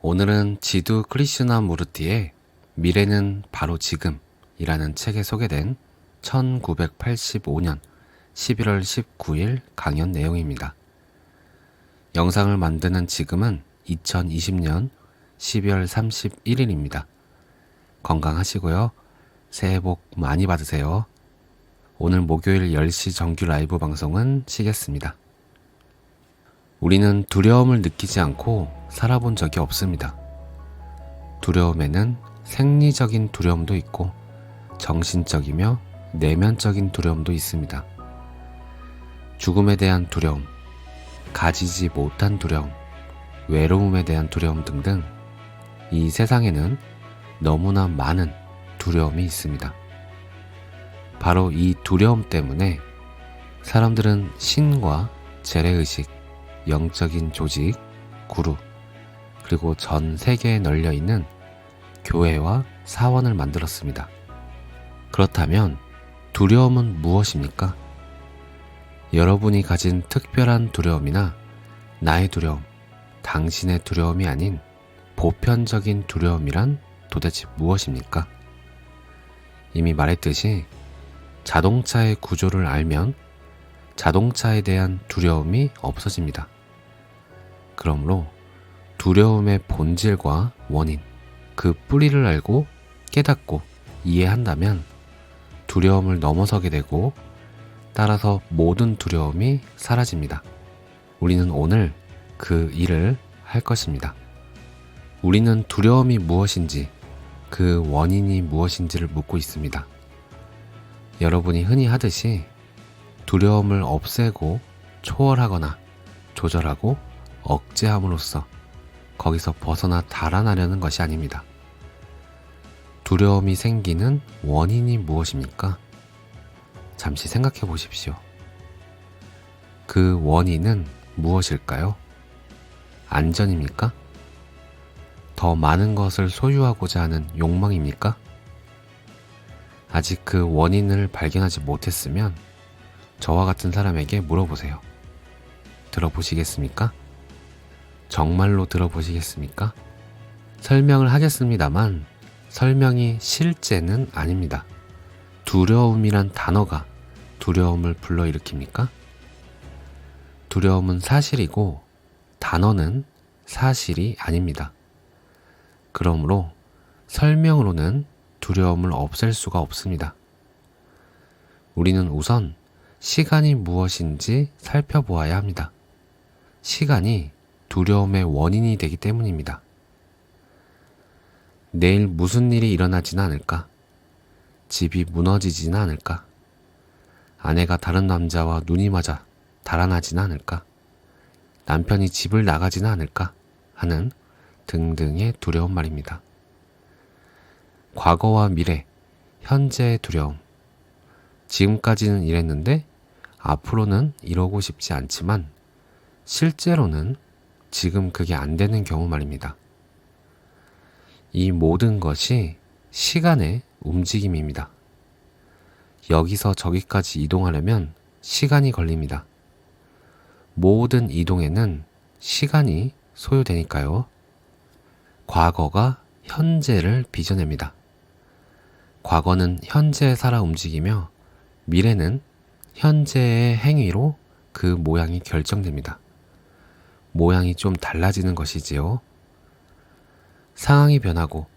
오늘은 지두 크리슈나무르티의 미래는 바로 지금이라는 책에 소개된 1985년 11월 19일 강연 내용입니다. 영상을 만드는 지금은 2020년 12월 31일입니다. 건강하시고요. 새해 복 많이 받으세요. 오늘 목요일 10시 정규 라이브 방송은 쉬겠습니다. 우리는 두려움을 느끼지 않고 살아본 적이 없습니다. 두려움에는 생리적인 두려움도 있고 정신적이며 내면적인 두려움도 있습니다. 죽음에 대한 두려움, 가지지 못한 두려움, 외로움에 대한 두려움 등등 이 세상에는 너무나 많은 두려움이 있습니다. 바로 이 두려움 때문에 사람들은 신과 재래의식, 영적인 조직, 구루, 그리고 전 세계에 널려있는 교회와 사원을 만들었습니다. 그렇다면 두려움은 무엇입니까? 여러분이 가진 특별한 두려움이나 나의 두려움, 당신의 두려움이 아닌 보편적인 두려움이란 도대체 무엇입니까? 이미 말했듯이 자동차의 구조를 알면 자동차에 대한 두려움이 없어집니다. 그러므로 두려움의 본질과 원인, 그 뿌리를 알고 깨닫고 이해한다면 두려움을 넘어서게 되고 따라서 모든 두려움이 사라집니다. 우리는 오늘 그 일을 할 것입니다. 우리는 두려움이 무엇인지, 그 원인이 무엇인지를 묻고 있습니다. 여러분이 흔히 하듯이 두려움을 없애고 초월하거나 조절하고 억제함으로써 거기서 벗어나 달아나려는 것이 아닙니다. 두려움이 생기는 원인이 무엇입니까? 잠시 생각해 보십시오. 그 원인은 무엇일까요? 안전입니까? 더 많은 것을 소유하고자 하는 욕망입니까? 아직 그 원인을 발견하지 못했으면 저와 같은 사람에게 물어보세요. 들어보시겠습니까? 정말로 들어보시겠습니까? 설명을 하겠습니다만 설명이 실제는 아닙니다. 두려움이란 단어가 두려움을 불러일으킵니까? 두려움은 사실이고 단어는 사실이 아닙니다. 그러므로 설명으로는 두려움을 없앨 수가 없습니다. 우리는 우선 시간이 무엇인지 살펴보아야 합니다. 시간이 두려움의 원인이 되기 때문입니다. 내일 무슨 일이 일어나지는 않을까? 집이 무너지지는 않을까? 아내가 다른 남자와 눈이 맞아 달아나지는 않을까? 남편이 집을 나가지는 않을까? 하는 등등의 두려움 말입니다. 과거와 미래, 현재의 두려움. 지금까지는 이랬는데 앞으로는 이러고 싶지 않지만 실제로는 지금 그게 안 되는 경우 말입니다. 이 모든 것이 시간의 움직임입니다. 여기서 저기까지 이동하려면 시간이 걸립니다. 모든 이동에는 시간이 소요되니까요. 과거가 현재를 빚어냅니다. 과거는 현재에 살아 움직이며 미래는 현재의 행위로 그 모양이 결정됩니다. 모양이 좀 달라지는 것이지요. 상황이 변하고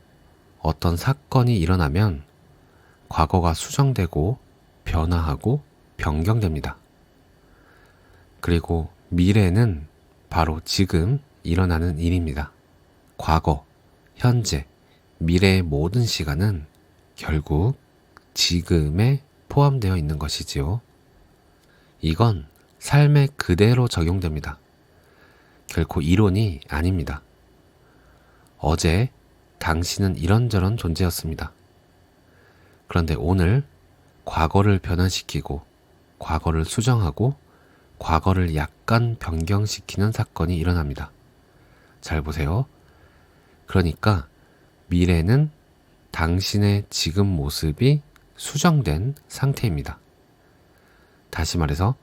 어떤 사건이 일어나면 과거가 수정되고 변화하고 변경됩니다. 그리고 미래는 바로 지금 일어나는 일입니다. 과거, 현재, 미래의 모든 시간은 결국 지금에 포함되어 있는 것이지요. 이건 삶에 그대로 적용됩니다. 결코 이론이 아닙니다. 어제 당신은 이런저런 존재였습니다. 그런데 오늘 과거를 변화시키고 과거를 수정하고 과거를 약간 변경시키는 사건이 일어납니다. 잘 보세요. 그러니까 미래는 당신의 지금 모습이 수정된 상태입니다. 다시 말해서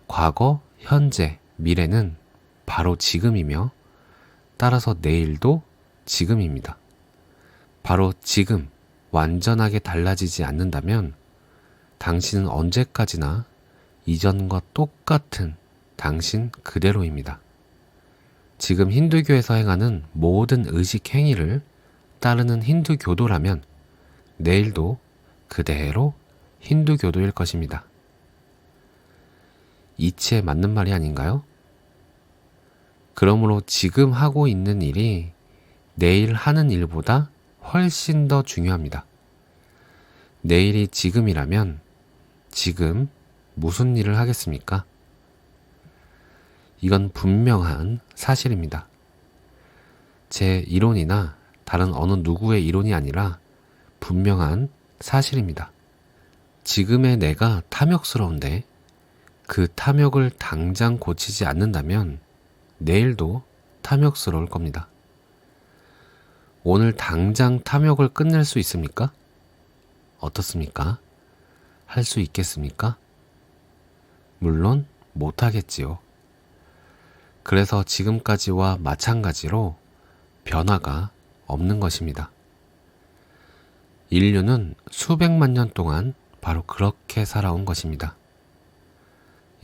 과거, 현재, 미래는 바로 지금이며 따라서 내일도 지금입니다. 바로 지금 완전하게 달라지지 않는다면 당신은 언제까지나 이전과 똑같은 당신 그대로입니다. 지금 힌두교에서 행하는 모든 의식 행위를 따르는 힌두교도라면 내일도 그대로 힌두교도일 것입니다. 이치에 맞는 말이 아닌가요? 그러므로 지금 하고 있는 일이 내일 하는 일보다 훨씬 더 중요합니다. 내일이 지금이라면 지금 무슨 일을 하겠습니까? 이건 분명한 사실입니다. 제 이론이나 다른 어느 누구의 이론이 아니라 분명한 사실입니다. 지금의 내가 탐욕스러운데 그 탐욕을 당장 고치지 않는다면 내일도 탐욕스러울 겁니다. 오늘 당장 탐욕을 끝낼 수 있습니까? 어떻습니까? 할 수 있겠습니까? 물론 못하겠지요. 그래서 지금까지와 마찬가지로 변화가 없는 것입니다. 인류는 수백만 년 동안 바로 그렇게 살아온 것입니다.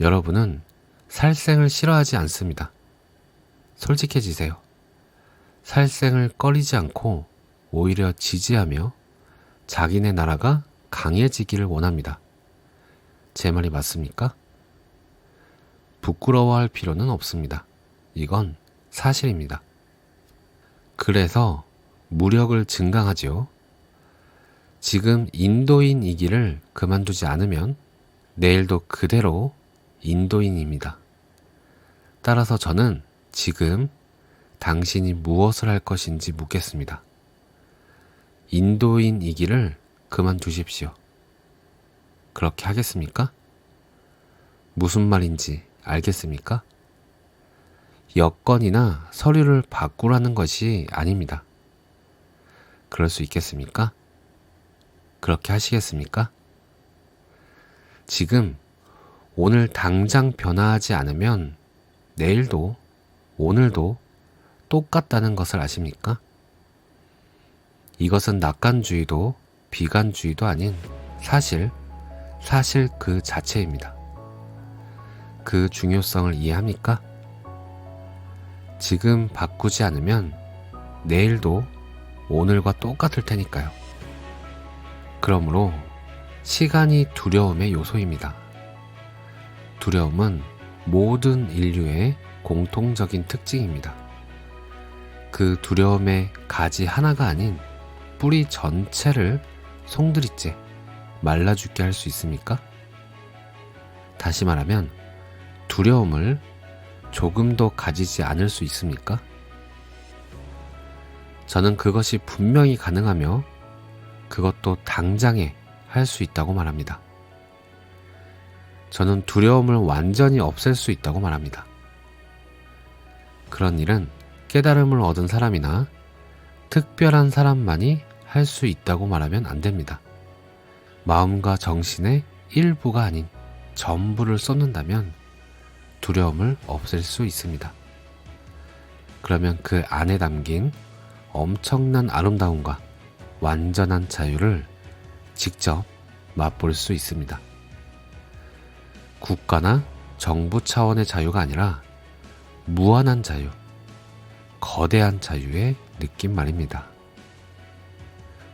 여러분은 살생을 싫어하지 않습니다. 솔직해지세요. 살생을 꺼리지 않고 오히려 지지하며 자기네 나라가 강해지기를 원합니다. 제 말이 맞습니까? 부끄러워할 필요는 없습니다. 이건 사실입니다. 그래서 무력을 증강하지요. 지금 인도인이기를 그만두지 않으면 내일도 그대로 인도인입니다. 따라서 저는 지금 당신이 무엇을 할 것인지 묻겠습니다. 인도인이기를 그만두십시오. 그렇게 하겠습니까? 무슨 말인지 알겠습니까? 여권이나 서류를 바꾸라는 것이 아닙니다. 그럴 수 있겠습니까? 그렇게 하시겠습니까? 지금 오늘 당장 변화하지 않으면 내일도 오늘도 똑같다는 것을 아십니까? 이것은 낙관주의도 비관주의도 아닌 사실 그 자체입니다. 그 중요성을 이해합니까? 지금 바꾸지 않으면 내일도 오늘과 똑같을 테니까요. 그러므로 시간이 두려움의 요소입니다. 두려움은 모든 인류의 공통적인 특징입니다. 그 두려움의 가지 하나가 아닌 뿌리 전체를 송두리째 말라 죽게 할 수 있습니까? 다시 말하면 두려움을 조금도 가지지 않을 수 있습니까? 저는 그것이 분명히 가능하며 그것도 당장에 할 수 있다고 말합니다. 저는 두려움을 완전히 없앨 수 있다고 말합니다. 그런 일은 깨달음을 얻은 사람이나 특별한 사람만이 할 수 있다고 말하면 안 됩니다. 마음과 정신의 일부가 아닌 전부를 쏟는다면 두려움을 없앨 수 있습니다. 그러면 그 안에 담긴 엄청난 아름다움과 완전한 자유를 직접 맛볼 수 있습니다. 국가나 정부 차원의 자유가 아니라 무한한 자유, 거대한 자유의 느낌 말입니다.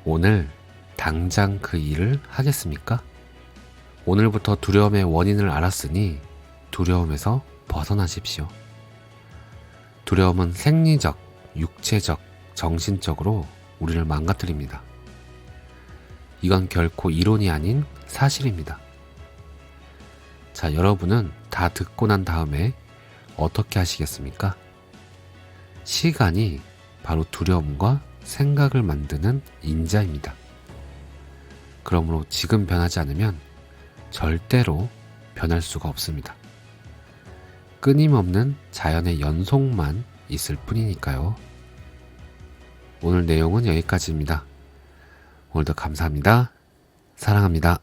오늘 당장 그 일을 하겠습니까? 오늘부터 두려움의 원인을 알았으니 두려움에서 벗어나십시오. 두려움은 생리적, 육체적, 정신적으로 우리를 망가뜨립니다. 이건 결코 이론이 아닌 사실입니다. 자, 여러분은 다 듣고 난 다음에 어떻게 하시겠습니까? 시간이 바로 두려움과 생각을 만드는 인자입니다. 그러므로 지금 변하지 않으면 절대로 변할 수가 없습니다. 끊임없는 자연의 연속만 있을 뿐이니까요. 오늘 내용은 여기까지입니다. 오늘도 감사합니다. 사랑합니다.